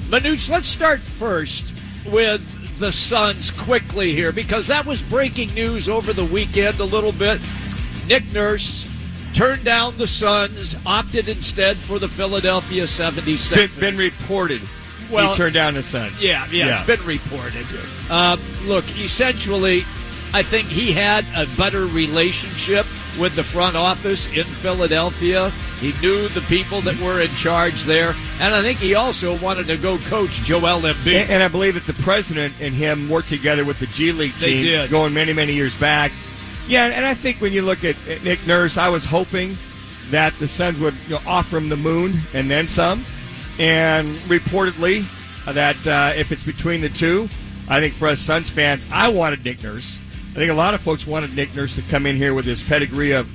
Manuch, let's start first with the Suns quickly here, because that was breaking news over the weekend a little bit. Nick Nurse turned down the Suns, opted instead for the Philadelphia 76ers. It's been reported. He turned down the Suns. Yeah, it's been reported. Look, essentially, I think he had a better relationship with the front office in Philadelphia. He knew the people that were in charge there, and I think he also wanted to go coach Joel Embiid. And I believe that the president and him worked together with the G League team going many, many years back. Yeah, and I think when you look at Nick Nurse, I was hoping that the Suns would offer him the moon and then some. And reportedly, that if it's between the two, I think for us Suns fans, I wanted Nick Nurse. I think a lot of folks wanted Nick Nurse to come in here with his pedigree of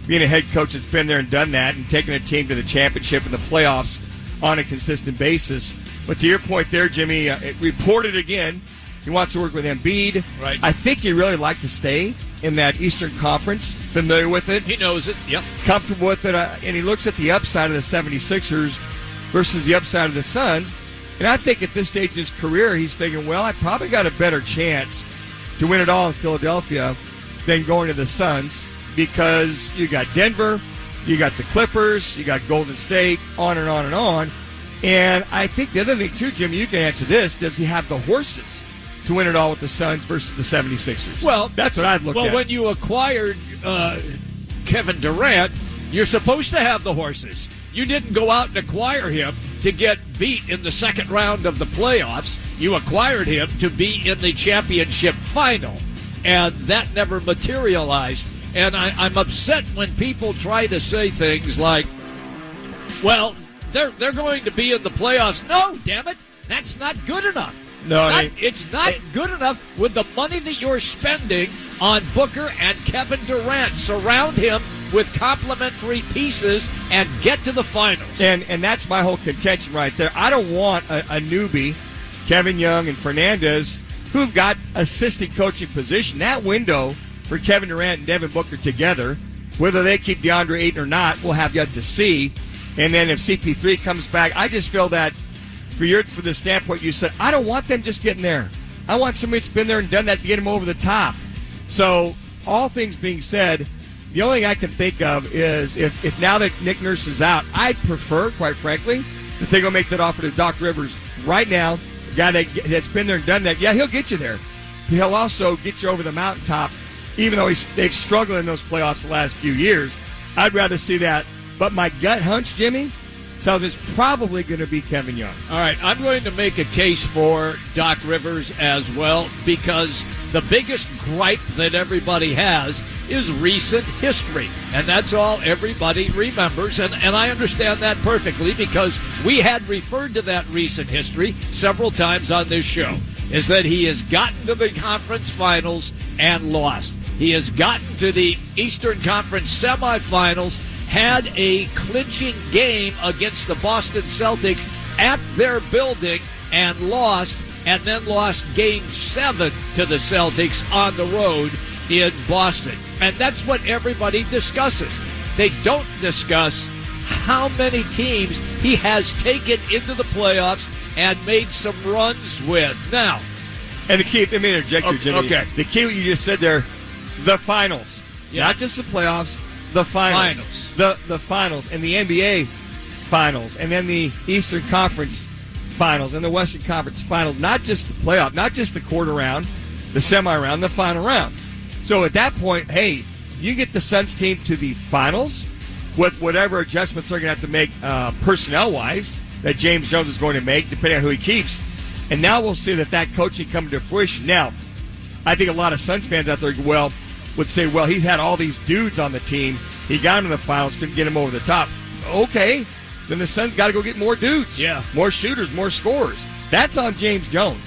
being a head coach that's been there and done that and taking a team to the championship and the playoffs on a consistent basis. But to your point there, Jimmy, it reported again, he wants to work with Embiid. Right. I think he'd really like to stay in that Eastern Conference, familiar with it. He knows it, yep. Comfortable with it, and he looks at the upside of the 76ers versus the upside of the Suns. And I think at this stage of his career, he's thinking, well, I probably got a better chance to win it all in Philadelphia than going to the Suns, because you got Denver, you got the Clippers, you got Golden State, on and on and on. And I think the other thing, too, Jimmy, you can answer this, does he have the horses to win it all with the Suns versus the 76ers? Well, that's what I'd look at. Well, when you acquired Kevin Durant, you're supposed to have the horses. You didn't go out and acquire him to get beat in the second round of the playoffs. You acquired him to be in the championship final, and that never materialized. And I'm upset when people try to say things like, well, they're going to be in the playoffs. No, damn it, that's not good enough. It's not good enough with the money that you're spending on Booker and Kevin Durant. Surround him with complementary pieces and get to the finals. And that's my whole contention right there. I don't want a newbie, Kevin Young and Fernandez, who've got assistant coaching position. That window for Kevin Durant and Devin Booker together, whether they keep DeAndre Ayton or not, we'll have yet to see. And then if CP3 comes back, I just feel that for the standpoint you said, I don't want them just getting there. I want somebody that's been there and done that to get them over the top. So all things being said, the only thing I can think of is if now that Nick Nurse is out, I'd prefer, quite frankly, that they go make that offer to Doc Rivers right now. A guy that's been there and done that, yeah, he'll get you there. He'll also get you over the mountaintop, even though they've struggled in those playoffs the last few years. I'd rather see that. But my gut hunch, Jimmy, tells us it's probably going to be Kevin Young. All right, I'm going to make a case for Doc Rivers as well, because the biggest gripe that everybody has is recent history. And that's all everybody remembers. And I understand that perfectly, because we had referred to that recent history several times on this show, is that he has gotten to the conference finals and lost. He has gotten to the Eastern Conference semifinals, had a clinching game against the Boston Celtics at their building and lost, and then lost Game 7 to the Celtics on the road in Boston. And that's what everybody discusses. They don't discuss how many teams he has taken into the playoffs and made some runs with. Now, and the key, let me interject here, Jimmy. Okay. The key, what you just said there, the finals. Yeah. Not just the playoffs, the finals. The finals, and the NBA finals, and then the Eastern Conference finals, and the Western Conference finals. Not just the playoff, not just the quarter round, the semi-round, the final round. So at that point, hey, you get the Suns team to the finals with whatever adjustments they're going to have to make personnel-wise that James Jones is going to make, depending on who he keeps. And now we'll see that coaching come to fruition. Now, I think a lot of Suns fans out there would say, well, he's had all these dudes on the team. He got him in the finals, couldn't get him over the top. Okay, then the Suns got to go get more dudes. Yeah. More shooters, more scorers. That's on James Jones.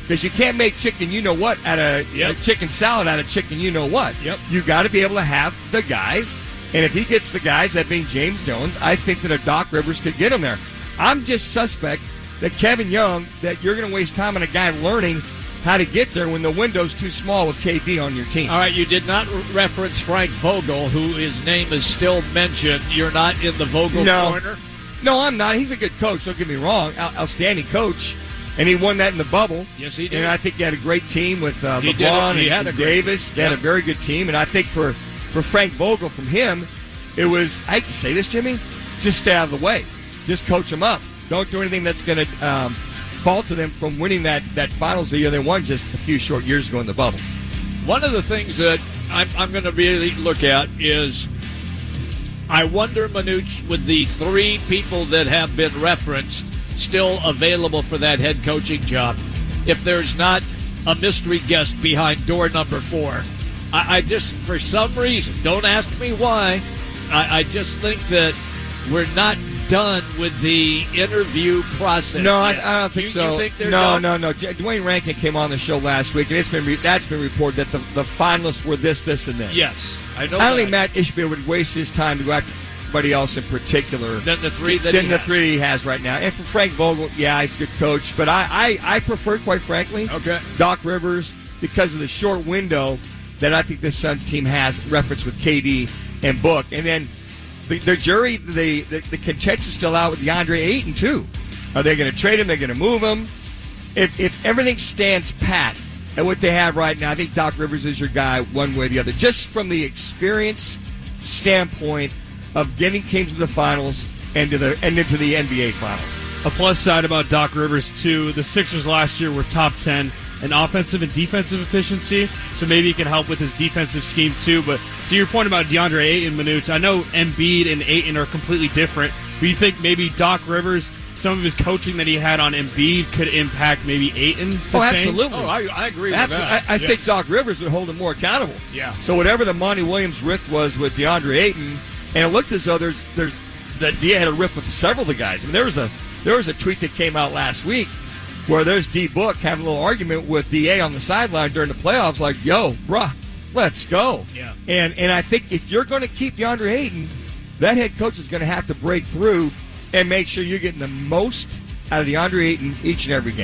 Because you can't make chicken you-know-what out of chicken salad out of chicken you-know-what. Yep. You got to be able to have the guys. And if he gets the guys, that being James Jones, I think that a Doc Rivers could get him there. I'm just suspect that Kevin Young, that you're going to waste time on a guy learning how to get there when the window's too small with KD on your team. All right, you did not reference Frank Vogel, who his name is still mentioned. You're not in the Vogel corner? No, I'm not. He's a good coach. Don't get me wrong. Outstanding coach. And he won that in the bubble. Yes, he did. And I think he had a great team with He LeBron had and a Davis. They had a very good team. And I think for Frank Vogel, from him, it was, I hate to say this, Jimmy, just stay out of the way. Just coach them up. Don't do anything that's going to falter them from winning that finals the year they won just a few short years ago in the bubble. One of the things that I'm going to really look at is, I wonder, Manuch, with the three people that have been referenced still available for that head coaching job, if there's not a mystery guest behind door number 4. I just, for some reason, don't ask me why, I just think that we're not done with the interview process. No, yet. I don't think so. You think they're no. done? Dwayne Rankin came on the show last week, and that's been reported that the finalists were this, and this. Yes, I know. I don't think Matt Ishbia would waste his time to go after anybody else in particular Than the three that he has right now. And for Frank Vogel, yeah, he's a good coach, but I prefer, quite frankly, Doc Rivers, because of the short window that I think this Suns team has reference with KD and Book. And then the jury, the contention is still out with DeAndre Ayton, too. Are they going to trade him? They're going to move him? If everything stands pat at what they have right now, I think Doc Rivers is your guy one way or the other. Just from the experience standpoint of getting teams to the finals and into the NBA finals. A plus side about Doc Rivers, too, the Sixers last year were top 10 in offensive and defensive efficiency, so maybe he can help with his defensive scheme, too. But to your point about DeAndre Ayton, Manuch, I know Embiid and Ayton are completely different, but you think maybe Doc Rivers, some of his coaching that he had on Embiid could impact maybe Ayton? Absolutely. Oh, I agree with that. I think Doc Rivers would hold him more accountable. Yeah. So whatever the Monty Williams rift was with DeAndre Ayton, and it looked as though that D had a rift with several of the guys. I mean, there was a tweet that came out last week where there's D Book having a little argument with DA on the sideline during the playoffs, like, yo, bruh, let's go. Yeah. And I think if you're going to keep DeAndre Ayton, that head coach is going to have to break through and make sure you're getting the most out of DeAndre Ayton each and every game.